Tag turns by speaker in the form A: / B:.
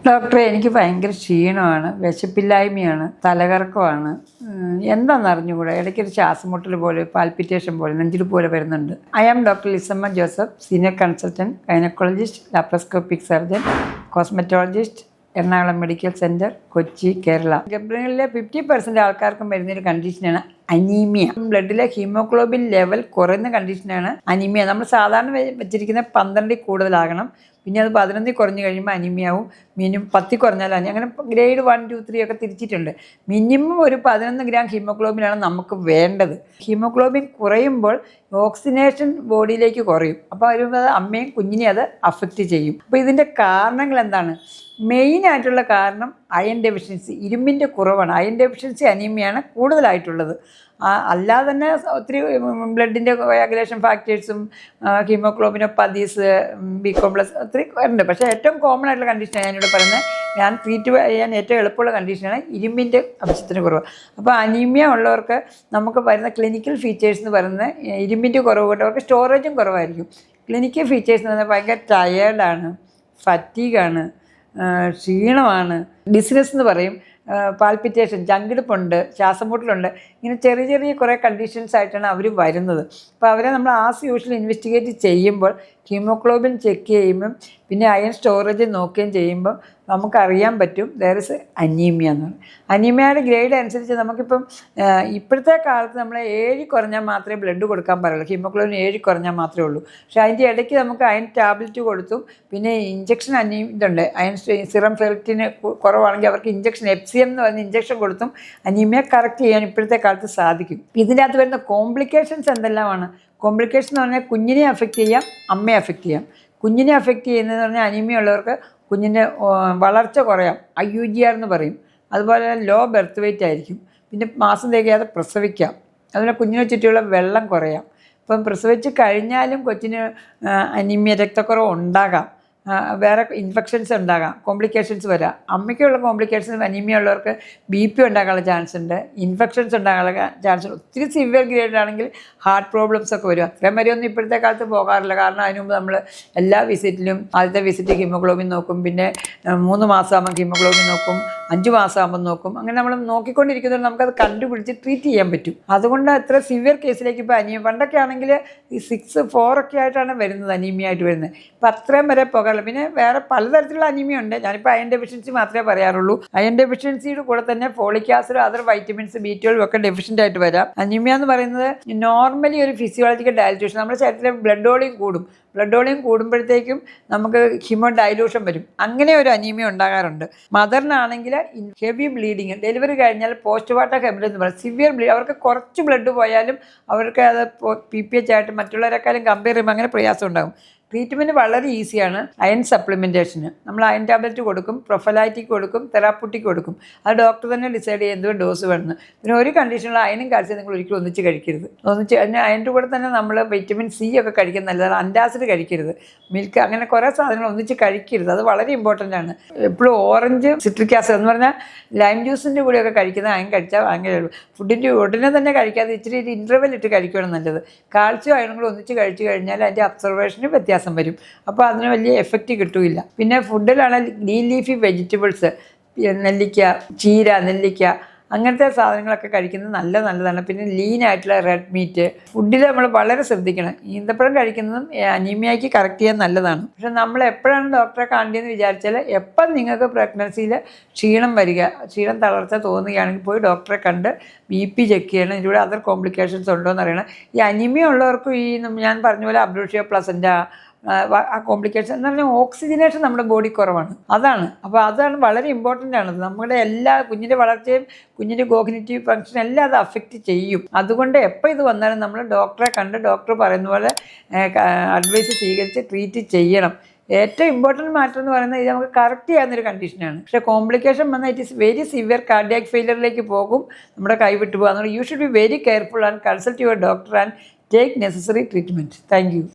A: ഡോക്ടറെ, എനിക്ക് ഭയങ്കര ക്ഷീണമാണ്, വിശപ്പില്ലായ്മയാണ്, തലകറക്കമാണ്. എന്താണെന്ന് അറിഞ്ഞുകൂടാ. ഇടയ്ക്കൊരു ശ്വാസമുട്ടൽ പോലെ, പാൽപിറ്റേഷൻ പോലെ, നെഞ്ചിൽ പോലെ വരുന്നുണ്ട്. I am doctor Lisamma Joseph, senior consultant, gynaecologist, laparoscopic surgeon, cosmetologist, Ernakulam medical centre, Kochi, Kerala. ഗർഭിണികളിലെ 50% ആൾക്കാർക്കും വരുന്നൊരു കണ്ടീഷനാണ് അനീമിയ. ബ്ലഡിലെ ഹീമോഗ്ലോബിൻ ലെവൽ കുറയുന്ന കണ്ടീഷനാണ് അനീമിയ. നമ്മൾ സാധാരണ വെച്ചിരിക്കുന്ന 12 കൂടുതലാകണം. പിന്നെ അത് 11 കുറഞ്ഞു കഴിയുമ്പോൾ അനീമിയാവും. മിനിമം 10 കുറഞ്ഞാൽ അങ്ങനെ ഗ്രേഡ് 1, 2, 3 ഒക്കെ തിരിച്ചിട്ടുണ്ട്. മിനിമം ഒരു 11 ഗ്രാം ഹീമോഗ്ലോബിനാണ് നമുക്ക് വേണ്ടത്. ഹീമോഗ്ലോബിൻ കുറയുമ്പോൾ ഓക്സിജനേഷൻ ബോഡിയിലേക്ക് കുറയും. അപ്പോൾ അത് അമ്മയും കുഞ്ഞിനെ അത് അഫക്റ്റ് ചെയ്യും. അപ്പോൾ ഇതിൻ്റെ കാരണങ്ങൾ എന്താണ്? മെയിനായിട്ടുള്ള കാരണം അയൺ ഡെഫിഷ്യൻസി, ഇരുമ്പിൻ്റെ കുറവാണ്. അയൺ ഡെഫിഷ്യൻസി അനീമിയാണ് കൂടുതലായിട്ടുള്ളത്. അല്ലാതെ തന്നെ ഒത്തിരി ബ്ലഡിൻ്റെ കോയാഗുലേഷൻ ഫാക്ടേഴ്സും ഹീമോഗ്ലോബിനോപ്പതീസ്, ബി കോംപ്ലക്സ് ഒത്തിരി ഉണ്ട്. പക്ഷേ ഏറ്റവും കോമൺ ആയിട്ടുള്ള കണ്ടീഷനാണ് ഞാനിവിടെ പറയുന്നത്. ഞാൻ ട്രീറ്റ് ചെയ്യാൻ ഏറ്റവും എളുപ്പമുള്ള കണ്ടീഷനാണ് ഇരുമ്പിൻ്റെ അംശത്തിന് കുറവ്. അപ്പോൾ അനീമിയ ഉള്ളവർക്ക് നമുക്ക് വരുന്ന ക്ലിനിക്കൽ ഫീച്ചേഴ്സ് എന്ന് പറയുന്നത് ഇരുമ്പിൻ്റെ കുറവ് കൊണ്ട് അവർക്ക് സ്റ്റോറേജും കുറവായിരിക്കും. ക്ലിനിക്കൽ ഫീച്ചേഴ്സ് എന്ന് പറഞ്ഞാൽ ഭയങ്കര ടയേർഡാണ്, ഫറ്റീഗാണ്, ക്ഷീണമാണ്, ഡിസ്നെസ് എന്ന് പറയും, പാൽപിറ്റേഷൻ, ചങ്കിടിപ്പുണ്ട്, ശ്വാസമുട്ടലുണ്ട്. ഇങ്ങനെ ചെറിയ ചെറിയ കുറേ കണ്ടീഷൻസ് ആയിട്ടാണ് അവർ വരുന്നത്. അപ്പോൾ അവരെ നമ്മൾ ആസ് യൂഷ്വൽ ഇൻവെസ്റ്റിഗേറ്റ് ചെയ്യുമ്പോൾ ഹീമോഗ്ലോബിൻ ചെക്ക് ചെയ്യുമ്പം പിന്നെ അയൺ സ്റ്റോറേജ് നോക്കുകയും ചെയ്യുമ്പോൾ നമുക്കറിയാൻ പറ്റും ദർ ഇസ് അനീമിയ എന്ന് പറയും. അനീമിയയുടെ ഗ്രേഡ് അനുസരിച്ച് നമുക്കിപ്പം ഇപ്പോഴത്തെ കാലത്ത് നമ്മൾ 7 കുറഞ്ഞാൽ മാത്രമേ ബ്ലഡ് കൊടുക്കാൻ പറയുള്ളൂ. ഹീമോഗ്ലോബിൻ 7 കുറഞ്ഞാൽ മാത്രമേ ഉള്ളൂ. പക്ഷേ അതിൻ്റെ ഇടയ്ക്ക് നമുക്ക് അയൺ ടാബ്ലറ്റ് കൊടുത്തും പിന്നെ ഇഞ്ചക്ഷൻ ഇതുണ്ട്. അയൺ സിറം ഫെർട്ടിന് കുറവാണെങ്കിൽ അവർക്ക് ഇഞ്ചക്ഷൻ FCM എന്ന് പറയുന്ന ഇഞ്ചക്ഷൻ കൊടുത്തും അനീമിയ കറക്റ്റ് ചെയ്യാൻ ഇപ്പോഴത്തെ കാലത്ത് സാധിക്കും. ഇതിൻ്റെ അകത്ത് വരുന്ന കോംപ്ലിക്കേഷൻസ് എന്തെല്ലാമാണ്? കോംപ്ലിക്കേഷൻ എന്ന് പറഞ്ഞാൽ കുഞ്ഞിനെ അഫക്റ്റ് ചെയ്യാം, അമ്മയെ അഫക്റ്റ് ചെയ്യാം. കുഞ്ഞിനെ അഫക്റ്റ് ചെയ്യുന്നതെന്ന് പറഞ്ഞാൽ അനീമിയ ഉള്ളവർക്ക് കുഞ്ഞിൻ്റെ വളർച്ച കുറയാം, IUGR എന്ന് പറയും. അതുപോലെ ലോ ബെർത്ത് വെയ്റ്റ് ആയിരിക്കും. പിന്നെ മാസം തികയാതെ പ്രസവിക്കാം. അതുപോലെ കുഞ്ഞിനെ ചുറ്റിയുള്ള വെള്ളം കുറയാം. ഇപ്പം പ്രസവിച്ച് കഴിഞ്ഞാലും കൊച്ചിന് അനീമിയ, രക്തക്കുറവ് ഉണ്ടാകാം. വേറെ ഇൻഫെക്ഷൻസ് ഉണ്ടാകാം, കോംപ്ലിക്കേഷൻസ് വരാം. അമ്മയ്ക്കുള്ള കോംപ്ലിക്കേഷൻസ് അനീമിയ ഉള്ളവർക്ക് BP ഉണ്ടാകാനുള്ള ചാൻസ് ഉണ്ട്, ഇൻഫെക്ഷൻസ് ഉണ്ടാകാനുള്ള ചാൻസ് ഉണ്ട്. ഒത്തിരി സിവിയർ ഗ്രേഡിലാണെങ്കിൽ ഹാർട്ട് പ്രോബ്ലംസ് ഒക്കെ വരും. അത്രയും വരെയൊന്നും ഇപ്പോഴത്തെ കാലത്ത് പോകാറില്ല. കാരണം അതിന് മുമ്പ് നമ്മൾ എല്ലാ വിസിറ്റിലും ആദ്യത്തെ വിസിറ്റ് ഹീമോഗ്ലോബിൻ നോക്കും, പിന്നെ 3 മാസമാകുമ്പോൾ ഹീമോഗ്ലോബിൻ നോക്കും, 5 മാസമാകുമ്പോൾ നോക്കും. അങ്ങനെ നമ്മൾ നോക്കിക്കൊണ്ടിരിക്കുന്നതുകൊണ്ട് നമുക്കത് കണ്ടുപിടിച്ച് ട്രീറ്റ് ചെയ്യാൻ പറ്റും. അതുകൊണ്ട് അത്ര സിവിയർ കേസിലേക്ക് ഇപ്പോൾ അനീമിയ, പണ്ടൊക്കെ ആണെങ്കിൽ ഈ 6, 4 ഒക്കെ ആയിട്ടാണ് വരുന്നത്, അനീമിയ ആയിട്ട് വരുന്നത്. ഇപ്പം അത്രയും വരെ പോകാറില്ല. പിന്നെ വേറെ പലതരത്തിലുള്ള അനീമിയ ഉണ്ട്. ഞാനിപ്പോൾ അയൺ ഡെഫിഷ്യൻസി മാത്രമേ പറയാറുള്ളൂ. അയൺ ഡെഫിഷ്യൻസിയുടെ കൂടെ തന്നെ folic acid, other vitamins, B12 ഒക്കെ ഡെഫിഷ്യൻ്റ് ആയിട്ട് വരാം. അനീമിയ എന്ന് പറയുന്നത് നോർമലി ഒരു ഫിസിയോളജിക്കൽ ഡയലൂഷൻ, നമ്മുടെ ശരീരത്തിലെ ബ്ലഡ് വോളിയം കൂടും. ബ്ലഡ് വോളിയം കൂടുമ്പോഴത്തേക്കും നമുക്ക് ഹീമോ ഡൈലൂഷൻ വരും. അങ്ങനെ ഒരു അനീമിയ ഉണ്ടാകാറുണ്ട്. മദറിനാണെങ്കിൽ ഹെവി ബ്ലീഡിങ്, ഡെലിവറി കഴിഞ്ഞാൽ പോസ്റ്റ് പാർട്ടം ഹെമറേജ് എന്ന് പറയും, സിവിയർ ബ്ലീഡ്. അവർക്ക് കുറച്ച് ബ്ലഡ് പോയാലും അവർക്ക് അത് PPH ആയിട്ട് മറ്റുള്ളവരെക്കാളും കമ്പയർ ചെയ്യുമ്പോൾ അങ്ങനെ പ്രയാസം ഉണ്ടാകും. ട്രീറ്റ്മെൻറ്റ് വളരെ ഈസിയാണ്. അയൺ സപ്ലിമെൻറ്റേഷന് നമ്മൾ അയൺ ടാബ്ലറ്റ് കൊടുക്കും, പ്രൊഫലൈറ്റിക് കൊടുക്കും, തെറാപ്പൂട്ടിക് കൊടുക്കും. അത് ഡോക്ടർ തന്നെ ഡിസൈഡ് ചെയ്യുക എന്തുകൊണ്ട് ഡോസ് വേണമെന്ന്. പിന്നെ ഒരു കണ്ടീഷനിൽ അയണും കാൽസ്യം നിങ്ങൾ ഒരിക്കലും ഒന്നിച്ച് കഴിക്കരുത്. അതിൻ്റെ കൂടെ തന്നെ നമ്മൾ വിറ്റമിൻ C ഒക്കെ കഴിക്കുന്നത് നല്ലതാണ്. അൻറ്റാസിഡ് കഴിക്കരുത്, മിൽക്ക്, അങ്ങനെ കുറേ സാധനങ്ങൾ ഒന്നിച്ച് കഴിക്കരുത്. അത് വളരെ ഇമ്പോർട്ടൻ്റ് ആണ്. എപ്പോഴും ഓറഞ്ച്, സിട്രിക് ആസിഡ് എന്ന് പറഞ്ഞാൽ ലൈം ജ്യൂസിൻ്റെ കൂടെയൊക്കെ കഴിക്കുന്നത് അയൺ കഴിച്ചാൽ ഭയങ്കര ഫുഡിൻ്റെ ഉടനെ തന്നെ കഴിക്കാതെ ഇച്ചിരി ഇൻ്റർവെൽ ഇട്ട് കഴിക്കുകയാണ് നല്ലത്. കാൽസ്യം അയണും കൂടെ ഒന്നിച്ച് കഴിച്ചു കഴിഞ്ഞാൽ അതിൻ്റെ അബ്സർവേഷന് വ്യത്യാസം വരും. അപ്പോൾ അതിന് വലിയ എഫക്റ്റ് കിട്ടില്ല. പിന്നെ ഫുഡിലാണ് ഗ്രീൻ ലീഫി വെജിറ്റബിൾസ്, നെല്ലിക്ക, ചീര, നെല്ലിക്ക, അങ്ങനത്തെ സാധനങ്ങളൊക്കെ കഴിക്കുന്നത് നല്ലതാണ്. പിന്നെ ലീനായിട്ടുള്ള റെഡ് മീറ്റ് ഫുഡിൽ നമ്മൾ വളരെ ശ്രദ്ധിക്കണം. ഈന്തപ്പഴം കഴിക്കുന്നതും അനീമിയയ്ക്ക് കറക്റ്റ് ചെയ്യാൻ നല്ലതാണ്. പക്ഷെ നമ്മൾ എപ്പോഴാണ് ഡോക്ടറെ കാണേണ്ടതെന്ന് വിചാരിച്ചാൽ, എപ്പം നിങ്ങൾക്ക് പ്രഗ്നൻസിയിൽ ക്ഷീണം വരിക, ക്ഷീണം തളർച്ച തോന്നുകയാണെങ്കിൽ പോയി ഡോക്ടറെ കണ്ട് BP ചെക്ക് ചെയ്യണം. ഇതിലൂടെ അതർ കോംപ്ലിക്കേഷൻസ് ഉണ്ടോ എന്ന് അറിയണം. ഈ അനീമിയ ഉള്ളവർക്കും ഈ ഞാൻ പറഞ്ഞ പോലെ അബ്രൂഷ്യ പ്ലസൻ്റ ആ കോംപ്ലിക്കേഷൻ എന്ന് പറഞ്ഞാൽ ഓക്സിജനേഷൻ നമ്മുടെ ബോഡി കുറവാണ്, അതാണ്. അപ്പോൾ അതാണ് വളരെ ഇമ്പോർട്ടൻ്റ് ആണ്. നമ്മുടെ എല്ലാ കുഞ്ഞിൻ്റെ വളർച്ചയും കുഞ്ഞിൻ്റെ കോഗ്നിറ്റീവ് ഫങ്ഷൻ എല്ലാം അത് അഫക്റ്റ് ചെയ്യും. അതുകൊണ്ട് എപ്പോൾ ഇത് വന്നാലും നമ്മൾ ഡോക്ടറെ കണ്ട് ഡോക്ടർ പറയുന്ന പോലെ അഡ്വൈസ് സ്വീകരിച്ച് ട്രീറ്റ് ചെയ്യണം. ഏറ്റവും ഇമ്പോർട്ടൻറ്റ് മാറ്റർ എന്ന് പറയുന്നത് ഇത് നമുക്ക് കറക്റ്റ് ചെയ്യാവുന്നൊരു കണ്ടീഷനാണ്. പക്ഷേ കോംപ്ലിക്കേഷൻ വന്നാൽ it is very severe cardiac ഫെയിലിയറിലേക്ക് പോകും, നമ്മുടെ കൈവിട്ടു പോകും. അതുകൊണ്ട് you should be very careful and consult your doctor and take necessary treatment. Thank U.